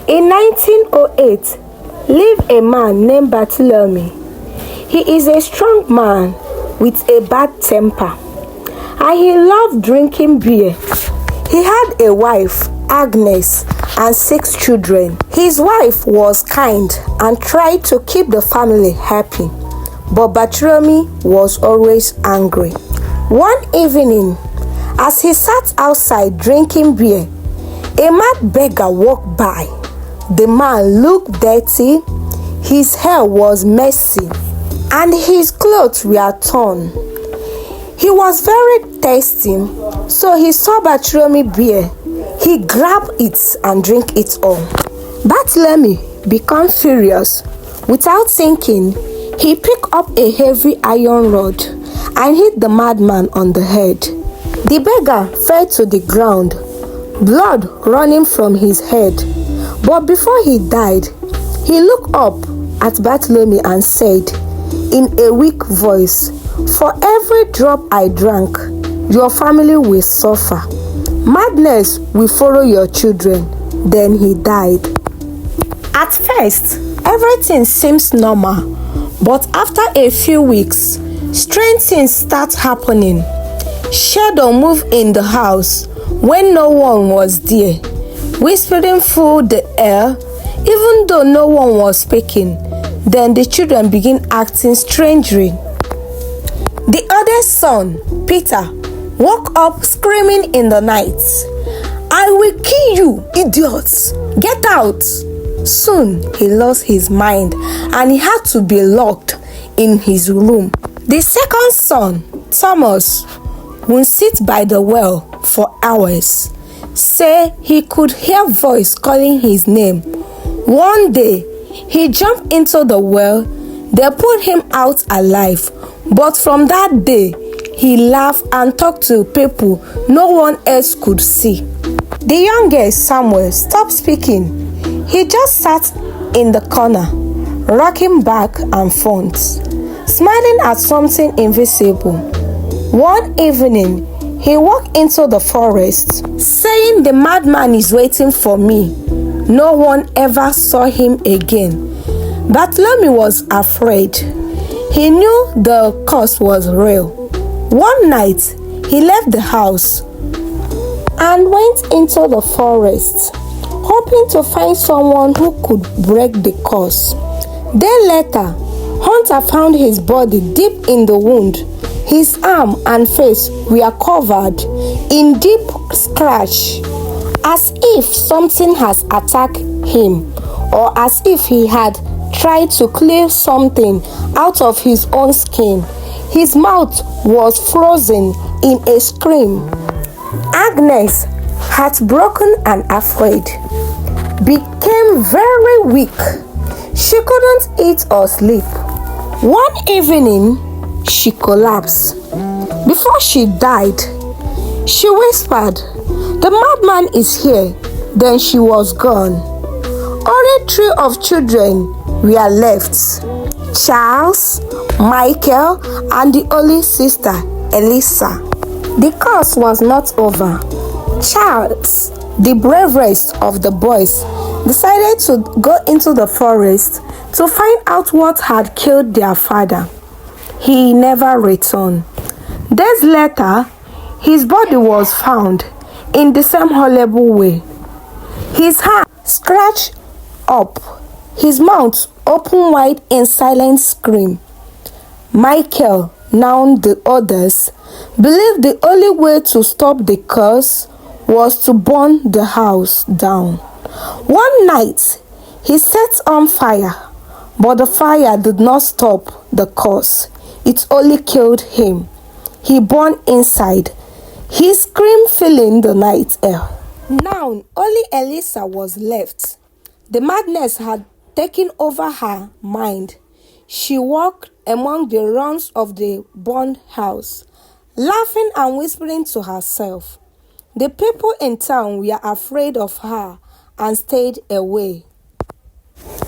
In 1908, lived a man named Bartholomew. He is a strong man with a bad temper, and he loved drinking beer. He had a wife, Agnes, and 6 children. His wife was kind and tried to keep the family happy, but Bartholomew was always angry. One evening, as he sat outside drinking beer, a mad beggar walked by. The man looked dirty, his hair was messy, and his clothes were torn. He was very thirsty, so he saw Bartholomew beer. He grabbed it and drank it all. Bartholomew became furious. Without thinking, he picked up a heavy iron rod and hit the madman on the head. The beggar fell to the ground, blood running from his head. But before he died, he looked up at Bartholomew and said, in a weak voice, "For every drop I drank, your family will suffer. Madness will follow your children." Then he died. At first, everything seems normal, but after a few weeks, strange things start happening. Shadow moved in the house when no one was there, whispering through the air, even though no one was speaking. Then the children begin acting strangely. The eldest son, Peter, woke up screaming in the night, "I will kill you, idiots! Get out!" Soon he lost his mind and he had to be locked in his room. The second son, Thomas, would sit by the well for hours, say he could hear voice calling his name. One day, he jumped into the well. They pulled him out alive. But from that day, he laughed and talked to people no one else could see. The youngest, Samuel, stopped speaking. He just sat in the corner, rocking back and forth, smiling at something invisible. One evening, he walked into the forest, saying, "The madman is waiting for me." No one ever saw him again. Bartholomew was afraid. He knew the curse was real. One night, he left the house and went into the forest, hoping to find someone who could break the curse. Then later, Hunter found his body deep in the wound. His arm and face were covered in deep scratch, as if something has attacked him, or as if he had tried to cleave something out of his own skin. His mouth was frozen in a scream. Agnes, heartbroken and afraid, became very weak. She couldn't eat or sleep. One evening, she collapsed. Before she died, she whispered, "The madman is here." Then she was gone. Only 3 of children were left: Charles, Michael, and the only sister, Elisa. The curse was not over. Charles, the bravest of the boys, decided to go into the forest to find out what had killed their father. He never returned. Days later, his body was found in the same horrible way. His hand scratched up, his mouth open wide in silent scream. Michael, now the others, believed the only way to stop the curse was to burn the house down. One night, he set on fire, but the fire did not stop the curse. It only killed him. He burned inside. He screamed, filling the night air. Now, only Elisa was left. The madness had taken over her mind. She walked among the ruins of the burned house, laughing and whispering to herself. The people in town were afraid of her and stayed away.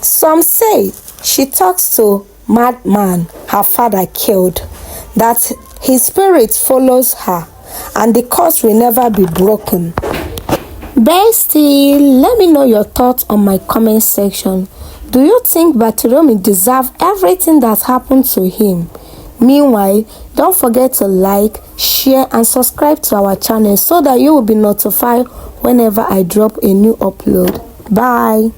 Some say she talks to madman her father killed, that his spirit follows her and the curse will never be broken. Bestie, let me know your thoughts on my comment section. Do you think Bartholomew deserves everything that happened to him? Meanwhile, don't forget to like, share and subscribe to our channel so that you will be notified whenever I drop a new upload. Bye.